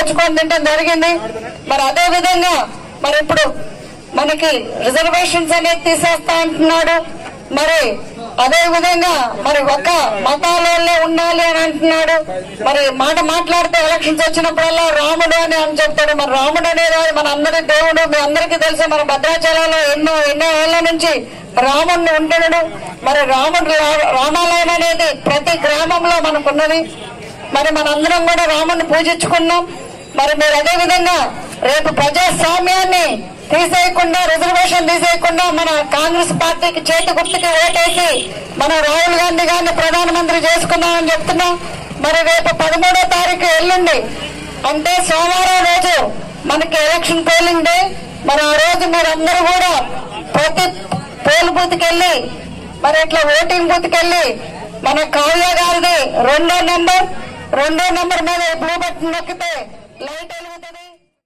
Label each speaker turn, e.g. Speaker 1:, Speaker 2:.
Speaker 1: తెచ్చుకొని తింటం జరిగింది. మరి అదే విధంగా మరి ఇప్పుడు మనకి రిజర్వేషన్స్ అనేది తీసేస్తా అంటున్నాడు. మరి అదే విధంగా మరి ఒక్క మతాలే ఉండాలి అని అంటున్నాడు. మరి మాట మాట్లాడితే ఎలక్షన్స్ వచ్చినప్పుడల్లా రాముడు అని చెప్తాడు. మరి రాముడు అనేది మన అందరి దేవుడు. మీ అందరికీ తెలిసి మన భద్రాచలంలో ఎన్నో ఏళ్ల నుంచి రాముడిని ఉంటున్నాడు. మరి రామాలయం అనేది ప్రతి గ్రామంలో మనకున్నది. మరి మనందరం కూడా రాముడిని పూజించుకున్నాం. మరి మీరు అదే విధంగా రేపు ప్రజాస్వామ్యాన్ని తీసేయకుండా, రిజర్వేషన్ తీసేయకుండా మన కాంగ్రెస్ పార్టీకి చేతి గుర్తుకి ఓటేసి మన రాహుల్ గాంధీ గారిని ప్రధానమంత్రి చేసుకున్నామని చెప్తున్నాం. మరి రేపు 13వ తారీఖు ఎల్లుండి అంటే సోమవారం రోజు మనకి ఎలక్షన్ పోలింగ్ డే. మరి ఆ రోజు మీరందరూ కూడా ప్రతి పోల్ బూత్కి వెళ్ళి మరి ఇట్లా ఓటింగ్ బూత్కి వెళ్ళి మన కావ్య గారిది 2వ నెంబర్ మీద బ్లూ బటన్ నొక్కితే లైట్